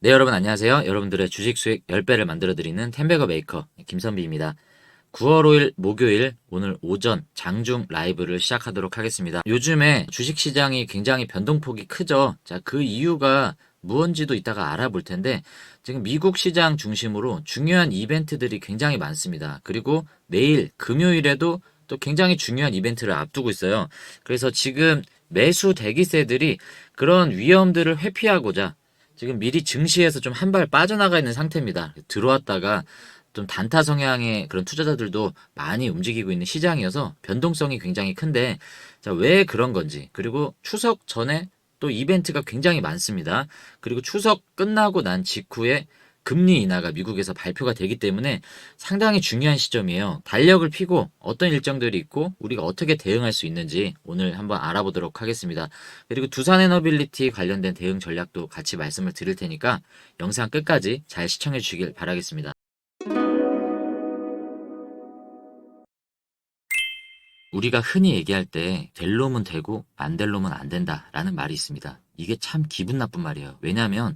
네, 여러분 안녕하세요. 여러분들의 주식 수익 10배를 만들어드리는 텐베거 메이커 김선비입니다. 9월 5일 목요일 오늘 오전 장중 라이브를 시작하도록 하겠습니다. 요즘에 주식시장이 굉장히 변동폭이 크죠. 자, 그 이유가 무언지도 이따가 알아볼 텐데 지금 미국 시장 중심으로 중요한 이벤트들이 굉장히 많습니다. 그리고 내일 금요일에도 또 굉장히 중요한 이벤트를 앞두고 있어요. 그래서 지금 매수 대기세들이 그런 위험들을 회피하고자 지금 미리 증시에서 좀 한 발 빠져나가 있는 상태입니다. 들어왔다가 좀 단타 성향의 그런 투자자들도 많이 움직이고 있는 시장이어서 변동성이 굉장히 큰데, 자, 왜 그런 건지, 그리고 추석 전에 또 이벤트가 굉장히 많습니다. 그리고 추석 끝나고 난 직후에 금리 인하가 미국에서 발표가 되기 때문에 상당히 중요한 시점이에요. 달력을 피고 어떤 일정들이 있고 우리가 어떻게 대응할 수 있는지 오늘 한번 알아보도록 하겠습니다. 그리고 두산에너빌리티 관련된 대응 전략도 같이 말씀을 드릴 테니까 영상 끝까지 잘 시청해 주시길 바라겠습니다. 우리가 흔히 얘기할 때 될 놈은 되고 안 될 놈은 안 된다라는 말이 있습니다. 이게 참 기분 나쁜 말이에요. 왜냐하면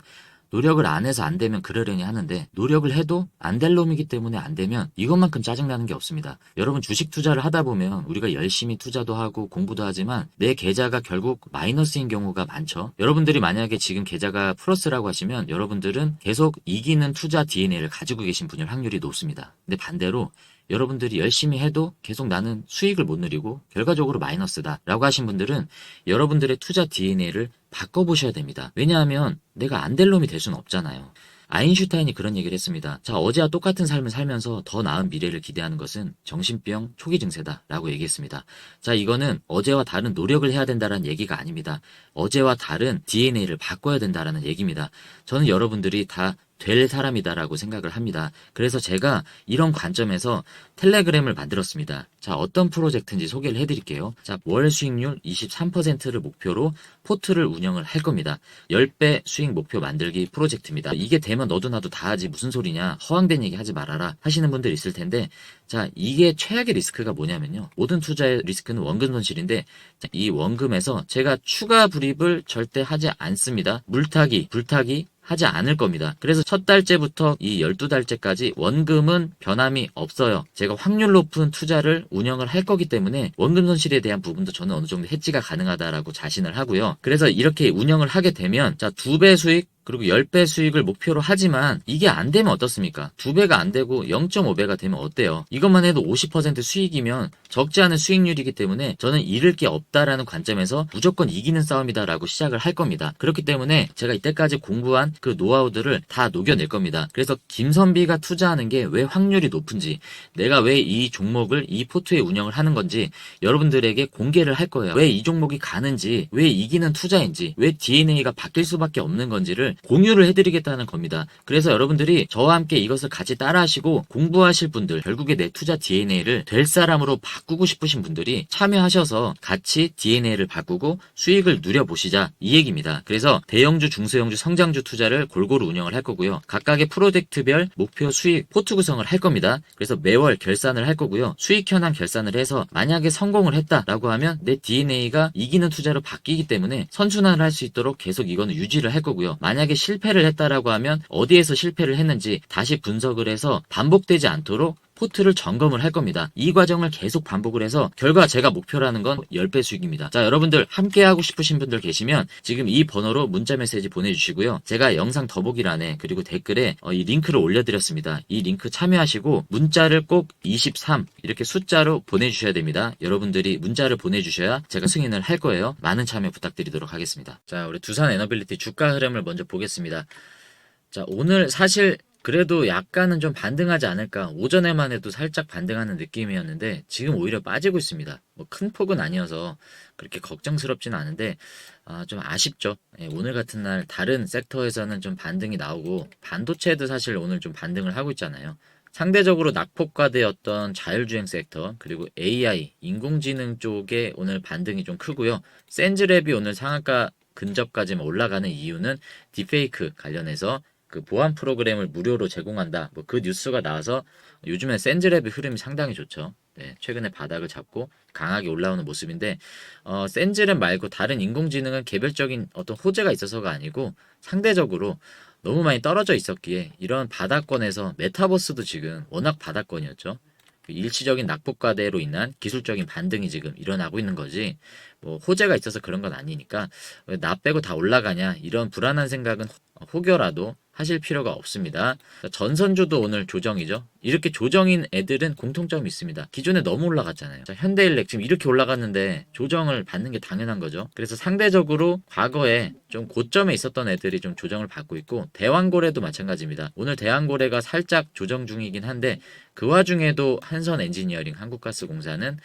노력을 안 해서 안 되면 그러려니 하는데 노력을 해도 안 될 놈이기 때문에 안 되면 이것만큼 짜증나는 게 없습니다. 여러분 주식 투자를 하다 보면 우리가 열심히 투자도 하고 공부도 하지만 내 계좌가 결국 마이너스인 경우가 많죠. 여러분들이 만약에 지금 계좌가 플러스라고 하시면 여러분들은 계속 이기는 투자 DNA를 가지고 계신 분일 확률이 높습니다. 근데 반대로 여러분들이 열심히 해도 계속 나는 수익을 못 누리고 결과적으로 마이너스다 라고 하신 분들은 여러분들의 투자 DNA를 바꿔보셔야 됩니다. 왜냐하면 내가 안 될 놈이 될 수는 없잖아요. 아인슈타인이 그런 얘기를 했습니다. 자, 어제와 똑같은 삶을 살면서 더 나은 미래를 기대하는 것은 정신병 초기 증세다 라고 얘기했습니다. 자, 이거는 어제와 다른 노력을 해야 된다는 얘기가 아닙니다. 어제와 다른 DNA를 바꿔야 된다는 얘기입니다. 저는 여러분들이 다 될 사람이다라고 생각을 합니다. 그래서 제가 이런 관점에서 텔레그램을 만들었습니다. 자, 어떤 프로젝트인지 소개를 해드릴게요. 자, 월 수익률 23%를 목표로 포트를 운영을 할 겁니다. 10배 수익 목표 만들기 프로젝트입니다. 이게 되면 너도 나도 다 하지 무슨 소리냐, 허황된 얘기 하지 말아라 하시는 분들 있을 텐데, 자, 이게 최악의 리스크가 뭐냐면요, 모든 투자의 리스크는 원금 손실인데, 자, 이 원금에서 제가 추가 불입을 절대 하지 않습니다. 물타기, 불타기 하지 않을 겁니다. 그래서 첫 달째부터 이 12달째까지 원금은 변함이 없어요. 제가 확률 높은 투자를 운영을 할 거기 때문에 원금 손실에 대한 부분도 저는 어느 정도 해지가 가능하다라고 자신을 하고요. 그래서 이렇게 운영을 하게 되면, 자, 2배 수익 그리고 10배 수익을 목표로 하지만 이게 안 되면 어떻습니까? 2배가 안 되고 0.5배가 되면 어때요? 이것만 해도 50% 수익이면 적지 않은 수익률이기 때문에 저는 잃을 게 없다라는 관점에서 무조건 이기는 싸움이다라고 시작을 할 겁니다. 그렇기 때문에 제가 이때까지 공부한 그 노하우들을 다 녹여낼 겁니다. 그래서 김선비가 투자하는 게 왜 확률이 높은지, 내가 왜 이 종목을 이 포트에 운영을 하는 건지 여러분들에게 공개를 할 거예요. 왜 이 종목이 가는지, 왜 이기는 투자인지, 왜 DNA가 바뀔 수밖에 없는 건지를 공유를 해드리겠다는 겁니다. 그래서 여러분들이 저와 함께 이것을 같이 따라하시고 공부하실 분들, 결국에 내 투자 DNA를 될 사람으로 바꾸고 싶으신 분들이 참여하셔서 같이 DNA를 바꾸고 수익을 누려보시자, 이 얘기입니다. 그래서 대형주, 중소형주, 성장주 투자를 골고루 운영을 할 거고요. 각각의 프로젝트별 목표 수익 포트 구성을 할 겁니다. 그래서 매월 결산을 할 거고요. 수익 현황 결산을 해서 만약에 성공을 했다라고 하면 내 DNA가 이기는 투자로 바뀌기 때문에 선순환을 할 수 있도록 계속 이거는 유지를 할 거고요. 만약에 실패를 했다라고 하면 어디에서 실패를 했는지 다시 분석을 해서 반복되지 않도록 포트를 점검을 할 겁니다. 이 과정을 계속 반복을 해서 결과 제가 목표라는 건 10배 수익입니다. 자, 여러분들 함께 하고 싶으신 분들 계시면 지금 이 번호로 문자 메시지 보내주시고요. 제가 영상 더보기란에 그리고 댓글에 이 링크를 올려드렸습니다. 이 링크 참여하시고 문자를 꼭 23 이렇게 숫자로 보내주셔야 됩니다. 여러분들이 문자를 보내주셔야 제가 승인을 할 거예요. 많은 참여 부탁드리도록 하겠습니다. 자, 우리 두산 에너빌리티 주가 흐름을 먼저 보겠습니다. 자, 오늘 사실 그래도 약간은 좀 반등하지 않을까. 오전에만 해도 살짝 반등하는 느낌이었는데 지금 오히려 빠지고 있습니다. 뭐 큰 폭은 아니어서 그렇게 걱정스럽지는 않은데 좀 아쉽죠. 예, 오늘 같은 날 다른 섹터에서는 좀 반등이 나오고 반도체도 사실 오늘 좀 반등을 하고 있잖아요. 상대적으로 낙폭과대였던 자율주행 섹터 그리고 AI, 인공지능 쪽에 오늘 반등이 좀 크고요. 센즈랩이 오늘 상한가 근접까지만 올라가는 이유는 딥페이크 관련해서 그 보안 프로그램을 무료로 제공한다. 뭐 그 뉴스가 나와서 요즘에 센즈랩의 흐름이 상당히 좋죠. 네, 최근에 바닥을 잡고 강하게 올라오는 모습인데 센즈랩 말고 다른 인공지능은 개별적인 어떤 호재가 있어서가 아니고 상대적으로 너무 많이 떨어져 있었기에 이런 바닥권에서 메타버스도 지금 워낙 바닥권이었죠. 일시적인 낙폭과대로 인한 기술적인 반등이 지금 일어나고 있는 거지, 뭐 호재가 있어서 그런 건 아니니까 왜 나 빼고 다 올라가냐 이런 불안한 생각은 혹여라도 하실 필요가 없습니다. 전선주도 오늘 조정이죠. 이렇게 조정인 애들은 공통점이 있습니다. 기존에 너무 올라갔잖아요. 자, 현대일렉 지금 이렇게 올라갔는데 조정을 받는 게 당연한 거죠. 그래서 상대적으로 과거에 좀 고점에 있었던 애들이 좀 조정을 받고 있고, 대왕고래도 마찬가지입니다. 오늘 대왕고래가 살짝 조정 중이긴 한데 그 와중에도 한선 엔지니어링 한국가스공사는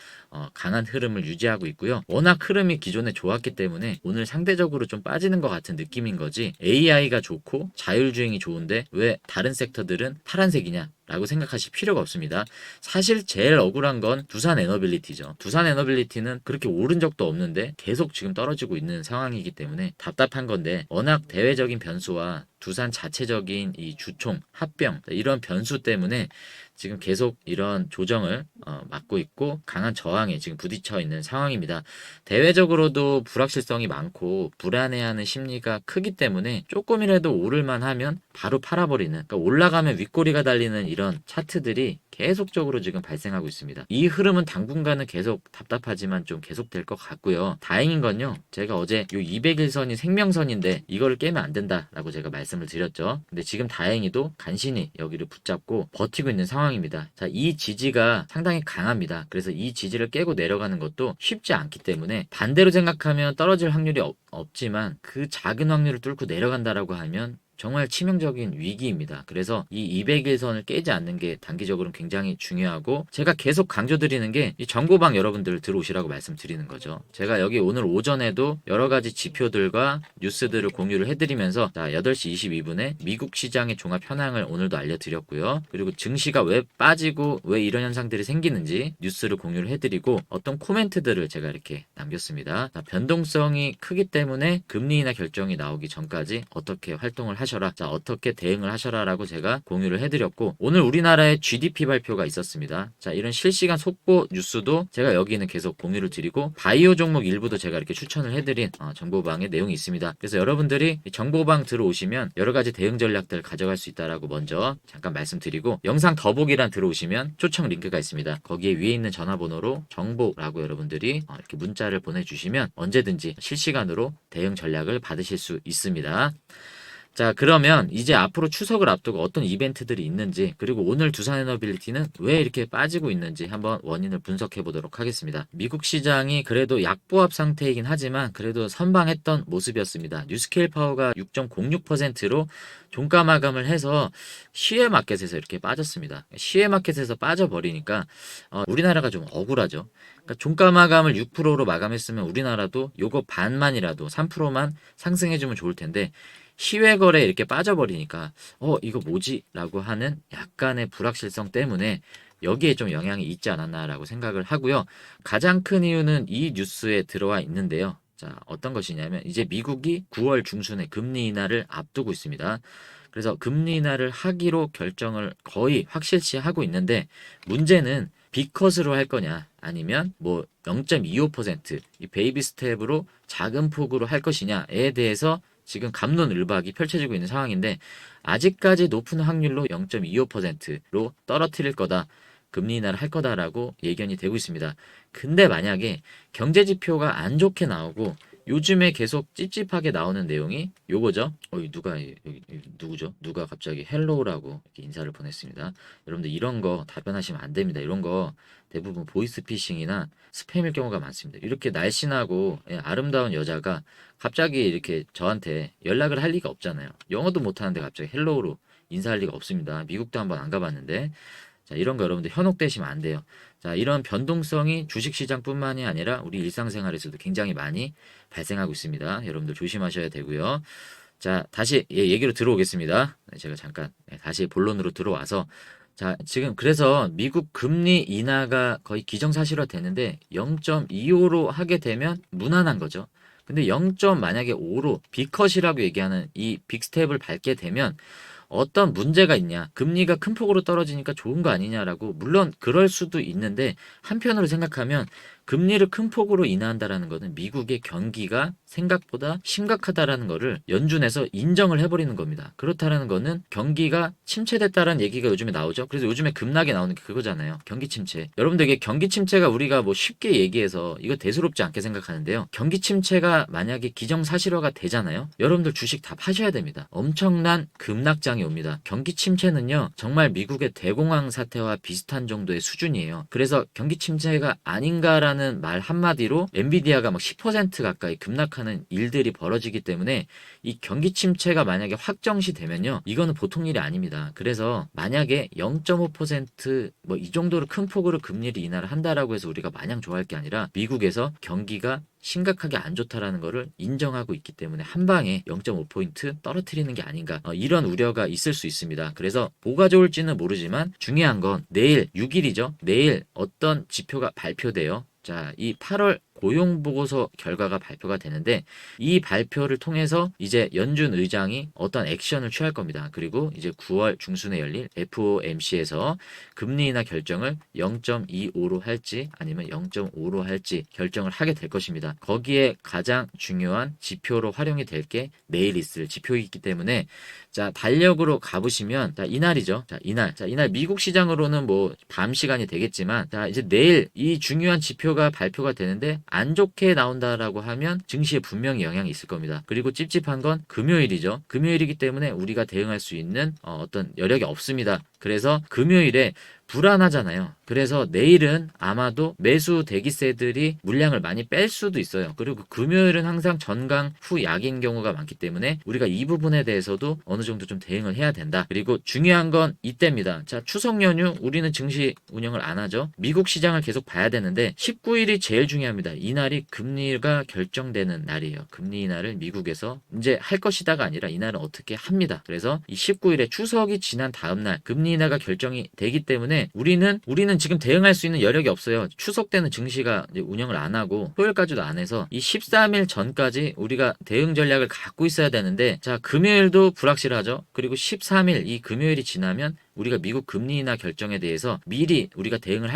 강한 흐름을 유지하고 있고요. 워낙 흐름이 기존에 좋았기 때문에 오늘 상대적으로 좀 빠지는 것 같은 느낌인 거지, AI가 좋고 자율주행이 좋은데 왜 다른 섹터들은 파란색이냐 라고 생각하실 필요가 없습니다. 사실 제일 억울한 건 두산 에너빌리티죠. 두산 에너빌리티는 그렇게 오른 적도 없는데 계속 지금 떨어지고 있는 상황이기 때문에 답답한 건데, 워낙 대외적인 변수와 두산 자체적인 이 주총, 합병 이런 변수 때문에 지금 계속 이런 조정을 맞고 있고 강한 저항에 지금 부딪혀 있는 상황입니다. 대외적으로도 불확실성이 많고 불안해하는 심리가 크기 때문에 조금이라도 오를만 하면 바로 팔아버리는, 그러니까 올라가면 윗꼬리가 달리는 이런 차트들이 계속적으로 지금 발생하고 있습니다. 이 흐름은 당분간은 계속 답답하지만 좀 계속될 것 같고요. 다행인 건요, 제가 어제 요 200일선이 생명선인데 이거를 깨면 안 된다라고 제가 말씀을 드렸죠. 근데 지금 다행히도 간신히 여기를 붙잡고 버티고 있는 상황입니다. 자, 이 지지가 상당히 강합니다. 그래서 이 지지를 깨고 내려가는 것도 쉽지 않기 때문에, 반대로 생각하면 떨어질 확률이 없지만 그 작은 확률을 뚫고 내려간다라고 하면 정말 치명적인 위기입니다. 그래서 이 200일선을 깨지 않는 게 단기적으로는 굉장히 중요하고, 제가 계속 강조드리는 게 이 정보방 여러분들 들어오시라고 말씀드리는 거죠. 제가 여기 오늘 오전에도 여러 가지 지표들과 뉴스들을 공유를 해드리면서, 자, 8시 22분에 미국 시장의 종합 현황을 오늘도 알려드렸고요. 그리고 증시가 왜 빠지고 왜 이런 현상들이 생기는지 뉴스를 공유를 해드리고, 어떤 코멘트들을 제가 이렇게 남겼습니다. 자, 변동성이 크기 때문에 금리 인하 결정이 나오기 전까지 어떻게 활동을 하셔라, 자, 어떻게 대응을 하셔라라고 제가 공유를 해드렸고, 오늘 우리나라의 GDP 발표가 있었습니다. 자, 이런 실시간 속보 뉴스도 제가 여기는 계속 공유를 드리고, 바이오 종목 일부도 제가 이렇게 추천을 해드린 정보방의 내용이 있습니다. 그래서 여러분들이 정보방 들어오시면 여러 가지 대응 전략들 가져갈 수 있다라고 먼저 잠깐 말씀드리고, 영상 더보기란 들어오시면 초청 링크가 있습니다. 거기에 위에 있는 전화번호로 정보라고 여러분들이 이렇게 문자를 보내주시면 언제든지 실시간으로 대응 전략을 받으실 수 있습니다. 자, 그러면 이제 앞으로 추석을 앞두고 어떤 이벤트들이 있는지, 그리고 오늘 두산에너빌리티는 왜 이렇게 빠지고 있는지 한번 원인을 분석해 보도록 하겠습니다. 미국 시장이 그래도 약보합 상태이긴 하지만 그래도 선방했던 모습이었습니다. 뉴스케일 파워가 6.06%로 종가 마감을 해서 시외 마켓에서 이렇게 빠졌습니다. 시외 마켓에서 빠져버리니까 우리나라가 좀 억울하죠. 그러니까 종가 마감을 6%로 마감했으면 우리나라도 요거 반만이라도 3%만 상승해주면 좋을 텐데, 시외 거래에 이렇게 빠져버리니까 이거 뭐지? 라고 하는 약간의 불확실성 때문에 여기에 좀 영향이 있지 않았나라고 생각을 하고요. 가장 큰 이유는 이 뉴스에 들어와 있는데요. 자, 어떤 것이냐면 이제 미국이 9월 중순에 금리 인하를 앞두고 있습니다. 그래서 금리 인하를 하기로 결정을 거의 확실시 하고 있는데, 문제는 빅컷으로 할 거냐 아니면 뭐 0.25% 이 베이비 스텝으로 작은 폭으로 할 것이냐에 대해서 지금 갑론을박이 펼쳐지고 있는 상황인데, 아직까지 높은 확률로 0.25%로 떨어뜨릴 거다, 금리 인하를 할 거다라고 예견이 되고 있습니다. 근데 만약에 경제 지표가 안 좋게 나오고 요즘에 계속 찝찝하게 나오는 내용이 요거죠. 누가 여기 누구죠? 누가 갑자기 헬로우라고 이렇게 인사를 보냈습니다. 여러분들 이런 거 답변하시면 안 됩니다. 이런 거 대부분 보이스피싱이나 스팸일 경우가 많습니다. 이렇게 날씬하고 아름다운 여자가 갑자기 이렇게 저한테 연락을 할 리가 없잖아요. 영어도 못하는데 갑자기 헬로우로 인사할 리가 없습니다. 미국도 한번 안 가봤는데. 자, 이런 거 여러분들 현혹되시면 안 돼요. 자, 이런 변동성이 주식시장뿐만이 아니라 우리 일상생활에서도 굉장히 많이 발생하고 있습니다. 여러분들 조심하셔야 되고요. 자, 다시 얘기로 들어오겠습니다. 제가 잠깐 다시 본론으로 들어와서, 자, 지금 그래서 미국 금리 인하가 거의 기정사실화 되는데 0.25로 하게 되면 무난한 거죠. 근데 0. 만약에 5로 빅컷이라고 얘기하는 이 빅스텝을 밟게 되면 어떤 문제가 있냐, 금리가 큰 폭으로 떨어지니까 좋은 거 아니냐라고, 물론 그럴 수도 있는데 한편으로 생각하면 금리를 큰 폭으로 인하한다라는 것은 미국의 경기가 생각보다 심각하다라는 거를 연준에서 인정을 해버리는 겁니다. 그렇다라는 거는 경기가 침체됐다라는 얘기가 요즘에 나오죠. 그래서 요즘에 급락이 나오는 게 그거잖아요. 경기 침체. 여러분들 이게 경기 침체가 우리가 뭐 쉽게 얘기해서 이거 대수롭지 않게 생각하는데요. 경기 침체가 만약에 기정사실화가 되잖아요. 여러분들 주식 다 파셔야 됩니다. 엄청난 급락장이 옵니다. 경기 침체는요. 정말 미국의 대공황 사태와 비슷한 정도의 수준이에요. 그래서 경기 침체가 아닌가라는 말 한마디로 엔비디아가 막 10% 가까이 급락하는 일들이 벌어지기 때문에 이 경기 침체가 만약에 확정시 되면요. 이거는 보통 일이 아닙니다. 그래서 만약에 0.5% 뭐 이 정도로 큰 폭으로 금리를 인하를 한다라고 해서 우리가 마냥 좋아할 게 아니라 미국에서 경기가 심각하게 안 좋다라는 것을 인정하고 있기 때문에 한 방에 0.5포인트 떨어뜨리는 게 아닌가 이런 우려가 있을 수 있습니다. 그래서 뭐가 좋을지는 모르지만 중요한 건 내일 6일이죠. 내일 어떤 지표가 발표돼요. 자, 이 8월 고용보고서 결과가 발표가 되는데 이 발표를 통해서 이제 연준 의장이 어떤 액션을 취할 겁니다. 그리고 이제 9월 중순에 열릴 FOMC에서 금리 인하 결정을 0.25로 할지 아니면 0.5로 할지 결정을 하게 될 것입니다. 거기에 가장 중요한 지표로 활용이 될 게 내일 있을 지표이기 때문에 자, 달력으로 가보시면 자, 이날이죠. 자, 이날 미국 시장으로는 뭐 밤 시간이 되겠지만 자, 이제 내일 이 중요한 지표가 발표가 되는데 안 좋게 나온다라고 하면 증시에 분명히 영향이 있을 겁니다. 그리고 찝찝한 건 금요일이죠. 금요일이기 때문에 우리가 대응할 수 있는 어떤 여력이 없습니다. 그래서 금요일에 불안하잖아요. 그래서 내일은 아마도 매수 대기세들이 물량을 많이 뺄 수도 있어요. 그리고 금요일은 항상 전강 후 약인 경우가 많기 때문에 우리가 이 부분에 대해서도 어느 정도 좀 대응을 해야 된다. 그리고 중요한 건 이때입니다. 자, 추석 연휴 우리는 증시 운영을 안 하죠. 미국 시장을 계속 봐야 되는데 19일이 제일 중요합니다. 이날이 금리가 결정되는 날이에요. 금리 인하를 미국에서 이제 할 것이다가 아니라 이날은 어떻게 합니다. 그래서 이 19일에 추석이 지난 다음 날 금리 인하가 결정이 되기 때문에 우리는 지금 대응할 수 있는 여력이 없어요. 추석 때는 증시가 이제 운영을 안 하고 토요일까지도 안 해서 이 13일 전까지 우리가 대응 전략을 갖고 있어야 되는데 자, 금요일도 불확실하죠. 그리고 13일 이 금요일이 지나면 우리가 미국 금리 인하 결정에 대해서 미리 우리가 대응을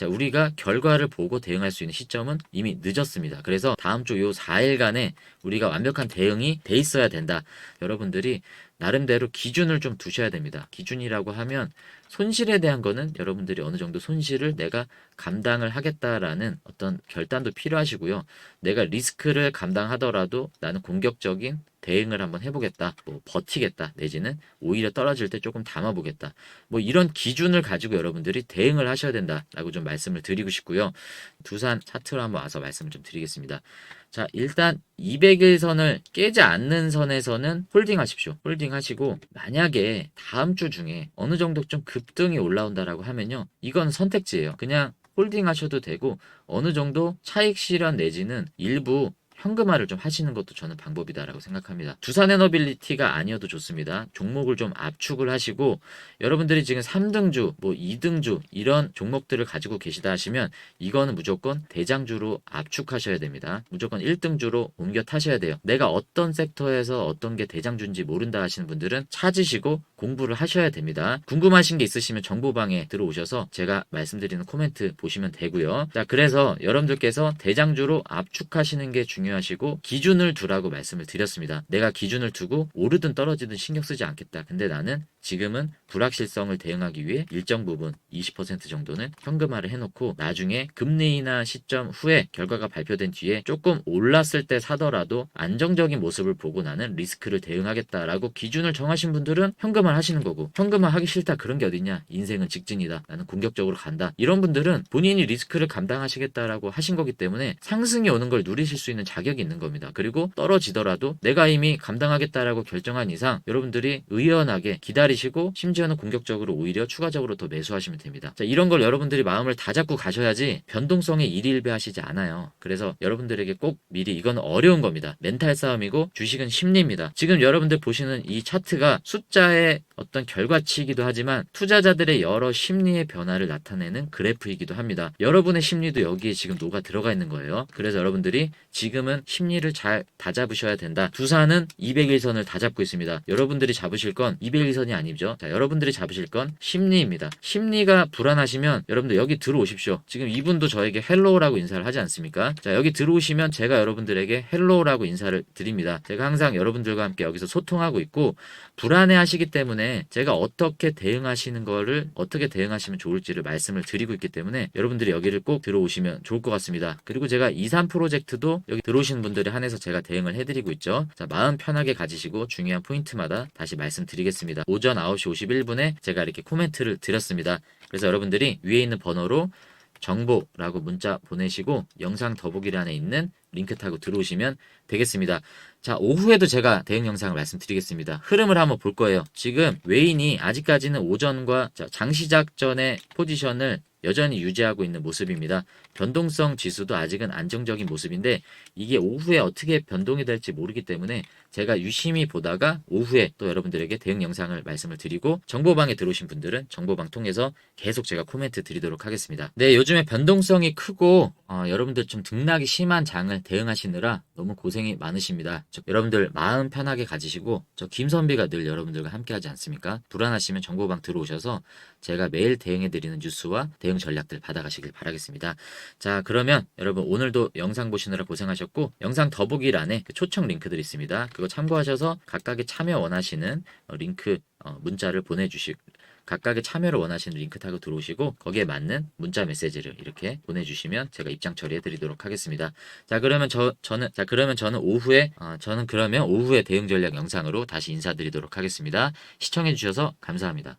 우리가 결과를 보고 대응할 수 있는 시점은 이미 늦었습니다. 그래서 다음 주 요 4일간에 우리가 완벽한 대응이 돼 있어야 된다. 여러분들이 나름대로 기준을 좀 두셔야 됩니다. 기준이라고 하면 손실에 대한 거는 여러분들이 어느 정도 손실을 내가 감당을 하겠다라는 어떤 결단도 필요하시고요. 내가 리스크를 감당하더라도 나는 공격적인 대응을 한번 해보겠다. 뭐 버티겠다. 내지는 오히려 떨어질 때 조금 담아보겠다. 뭐 이런 기준을 가지고 여러분들이 대응을 하셔야 된다라고 좀 말씀을 드리고 싶고요. 두산 차트로 한번 와서 말씀을 좀 드리겠습니다. 자, 일단 200일 선을 깨지 않는 선에서는 홀딩 하십시오. 홀딩 하시고 만약에 다음 주 중에 어느 정도 좀 급등이 올라온다라고 하면요. 이건 선택지예요. 그냥 홀딩 하셔도 되고 어느 정도 차익 실현 내지는 일부 현금화를 좀 하시는 것도 저는 방법이다라고 생각합니다. 두산에너빌리티가 아니어도 좋습니다. 종목을 좀 압축을 하시고 여러분들이 지금 3등주, 뭐 2등주 이런 종목들을 가지고 계시다 하시면 이거는 무조건 대장주로 압축하셔야 됩니다. 무조건 1등주로 옮겨 타셔야 돼요. 내가 어떤 섹터에서 어떤 게 대장주인지 모른다 하시는 분들은 찾으시고 공부를 하셔야 됩니다. 궁금하신 게 있으시면 정보방에 들어오셔서 제가 말씀드리는 코멘트 보시면 되고요. 자, 그래서 여러분들께서 대장주로 압축하시는 게 중요하시고 기준을 두라고 말씀을 드렸습니다. 내가 기준을 두고 오르든 떨어지든 신경 쓰지 않겠다. 근데 나는 지금은 불확실성을 대응하기 위해 일정 부분 20% 정도는 현금화를 해놓고 나중에 금리 인하 시점 후에 결과가 발표된 뒤에 조금 올랐을 때 사더라도 안정적인 모습을 보고 나는 리스크를 대응하겠다라고 기준을 정하신 분들은 현금화 하시는 거고 현금화 하기 싫다 그런 게 어딨냐 인생은 직진이다 나는 공격적으로 간다 이런 분들은 본인이 리스크를 감당하시겠다라고 하신 거기 때문에 상승이 오는 걸 누리실 수 있는 자격이 있는 겁니다. 그리고 떨어지더라도 내가 이미 감당하겠다라고 결정한 이상 여러분들이 의연하게 기다리시고 심지어는 공격적으로 오히려 추가적으로 더 매수하시면 됩니다. 자, 이런 걸 여러분들이 마음을 다 잡고 가셔야지 변동성에 일일비하시지 않아요. 그래서 여러분들에게 꼭 미리 이건 어려운 겁니다. 멘탈 싸움이고 주식은 심리입니다. 지금 여러분들 보시는 이 차트가 숫자의 어떤 결과치이기도 하지만 투자자들의 여러 심리의 변화를 나타내는 그래프이기도 합니다. 여러분의 심리도 여기에 지금 녹아 들어가 있는 거예요. 그래서 여러분들이 지금은 심리를 잘 다잡으셔야 된다. 두산은 200일선을 다 잡고 있습니다. 여러분들이 잡으실 건 200일선이 아니라 아니죠. 자, 여러분들이 잡으실 건 심리입니다. 심리가 불안하시면 여러분들 여기 들어오십시오. 지금 이분도 저에게 헬로우라고 인사를 하지 않습니까? 자, 여기 들어오시면 제가 여러분들에게 헬로우라고 인사를 드립니다. 제가 항상 여러분들과 함께 여기서 소통하고 있고 불안해 하시기 때문에 제가 어떻게 대응하시는 거를 어떻게 대응하시면 좋을지를 말씀을 드리고 있기 때문에 여러분들이 여기를 꼭 들어오시면 좋을 것 같습니다. 그리고 제가 2, 3 프로젝트도 여기 들어오시는 분들에 한해서 제가 대응을 해드리고 있죠. 자, 마음 편하게 가지시고 중요한 포인트마다 다시 말씀드리겠습니다. 오전 9시 51분에 제가 이렇게 코멘트를 드렸습니다. 그래서 여러분들이 위에 있는 번호로 정보라고 문자 보내시고 영상 더보기란에 있는 링크 타고 들어오시면 되겠습니다. 자, 오후에도 제가 대응 영상을 말씀드리겠습니다. 흐름을 한번 볼 거예요. 지금 외인이 아직까지는 오전과 장시작 전의 포지션을 여전히 유지하고 있는 모습입니다. 변동성 지수도 아직은 안정적인 모습인데 이게 오후에 어떻게 변동이 될지 모르기 때문에 제가 유심히 보다가 오후에 또 여러분들에게 대응 영상을 말씀을 드리고 정보방에 들어오신 분들은 정보방 통해서 계속 제가 코멘트 드리도록 하겠습니다. 네, 요즘에 변동성이 크고 여러분들 좀 등락이 심한 장을 대응하시느라 너무 고생이 많으십니다. 여러분들 마음 편하게 가지시고 저 김선비가 늘 여러분들과 함께하지 않습니까? 불안하시면 정보방 들어오셔서 제가 매일 대응해드리는 뉴스와 대응 전략들 받아가시길 바라겠습니다. 자, 그러면 여러분 오늘도 영상 보시느라 고생하셨고 영상 더보기란에 초청 링크들 있습니다. 그거 참고하셔서 각각의 참여 원하시는 링크 문자를 보내주시고 각각의 참여를 원하시는 링크 타고 들어오시고 거기에 맞는 문자 메시지를 이렇게 보내주시면 제가 입장 처리해 드리도록 하겠습니다. 자, 그러면 저는 오후에 대응 전략 영상으로 다시 인사드리도록 하겠습니다. 시청해 주셔서 감사합니다.